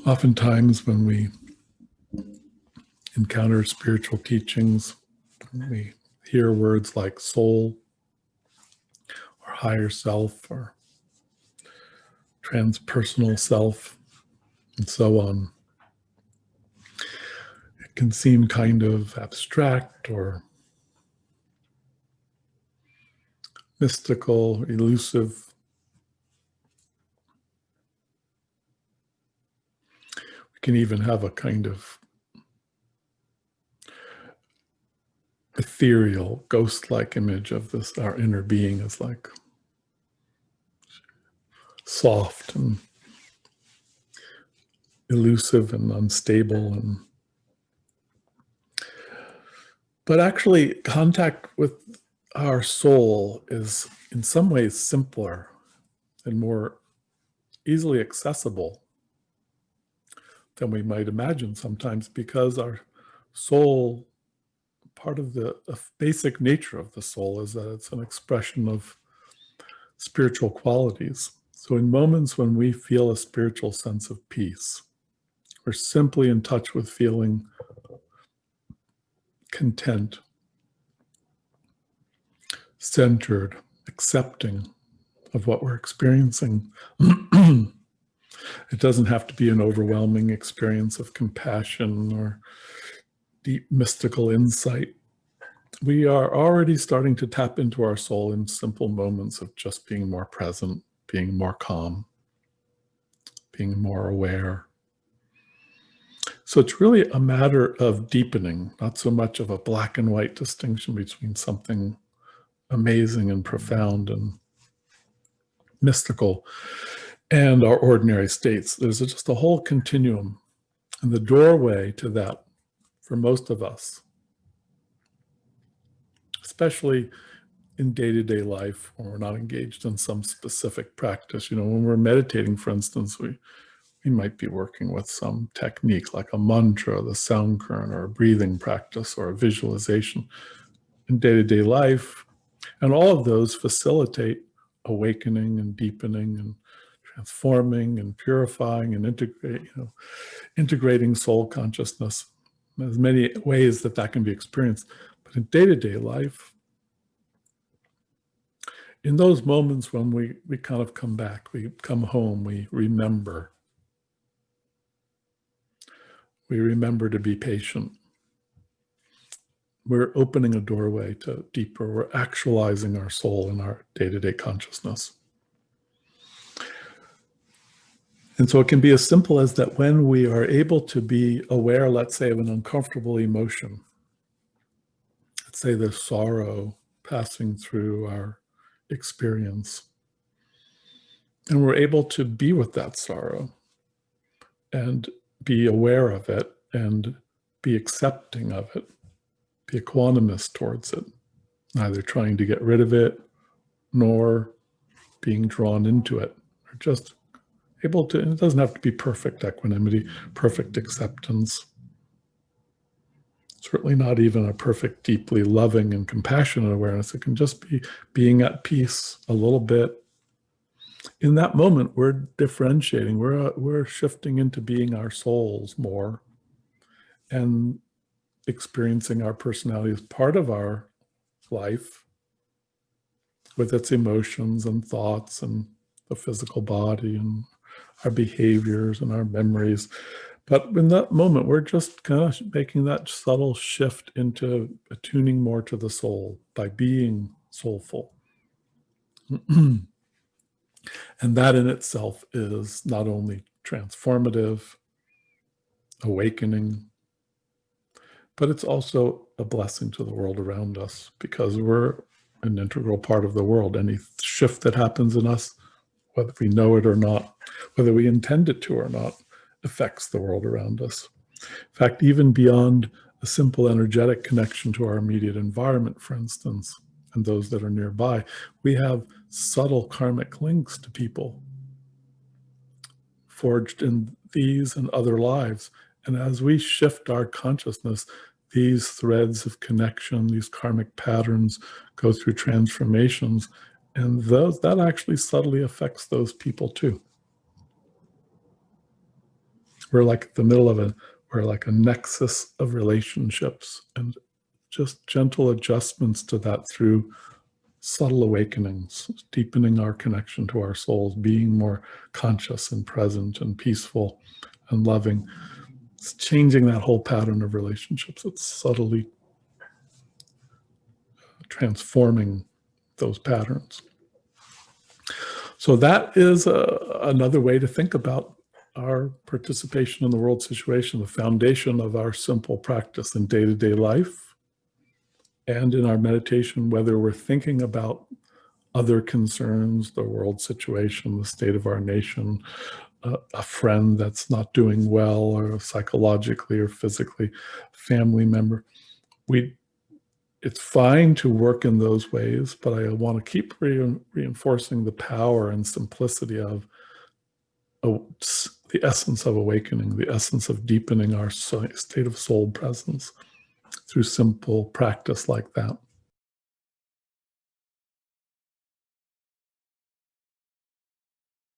Oftentimes when we encounter spiritual teachings, we hear words like soul or higher self or transpersonal self and so on. It can seem kind of abstract or mystical, elusive. We can even have a kind of ethereal, ghost-like image of this, our inner being is like soft and elusive and unstable. But actually, contact with our soul is in some ways simpler and more easily accessible than we might imagine sometimes, because our soul, part of the basic nature of the soul is that it's an expression of spiritual qualities. So in moments when we feel a spiritual sense of peace, we're simply in touch with feeling content, centered, accepting of what we're experiencing. It doesn't have to be an overwhelming experience of compassion or deep mystical insight. We are already starting to tap into our soul in simple moments of just being more present, being more calm, being more aware. So it's really a matter of deepening, not so much of a black and white distinction between something amazing and profound and mystical and our ordinary states. There's just a whole continuum. And the doorway to that for most of us, especially in day-to-day life when we're not engaged in some specific practice. When we're meditating, for instance, we might be working with some technique like a mantra, the sound current, or a breathing practice, or a visualization in day-to-day life. And all of those facilitate awakening and deepening and transforming and purifying and integrating soul consciousness. There's many ways that can be experienced. But in day-to-day life, in those moments when we kind of come back, we come home, we remember. We remember to be patient. We're opening a doorway to deeper, we're actualizing our soul in our day-to-day consciousness. And so it can be as simple as that when we are able to be aware, let's say, of an uncomfortable emotion, let's say there's sorrow passing through our experience, and we're able to be with that sorrow and be aware of it and be accepting of it, be equanimous towards it, neither trying to get rid of it nor being drawn into it, or just able to, and it doesn't have to be perfect equanimity, perfect acceptance, certainly not even a perfect, deeply loving and compassionate awareness. It can just be being at peace a little bit. In that moment, we're differentiating, we're shifting into being our souls more and experiencing our personality as part of our life with its emotions and thoughts and the physical body and our behaviors and our memories. But in that moment, we're just kind of making that subtle shift into attuning more to the soul by being soulful. And that in itself is not only transformative, awakening, but it's also a blessing to the world around us, because we're an integral part of the world. Any shift that happens in us, whether we know it or not, whether we intend it to or not, affects the world around us. In fact, even beyond a simple energetic connection to our immediate environment, for instance, and those that are nearby, we have subtle karmic links to people forged in these and other lives. And as we shift our consciousness, these threads of connection, these karmic patterns go through transformations, and that actually subtly affects those people too. We're like the middle of we're like a nexus of relationships, and just gentle adjustments to that through subtle awakenings, deepening our connection to our souls, being more conscious and present and peaceful and loving. It's changing that whole pattern of relationships. It's subtly transforming those patterns. So that is another way to think about our participation in the world situation, the foundation of our simple practice in day-to-day life and in our meditation, whether we're thinking about other concerns, the world situation, the state of our nation, a friend that's not doing well, or psychologically or physically, family member. It's fine to work in those ways, but I want to keep reinforcing the power and simplicity of the essence of awakening, the essence of deepening our state of soul presence through simple practice like that.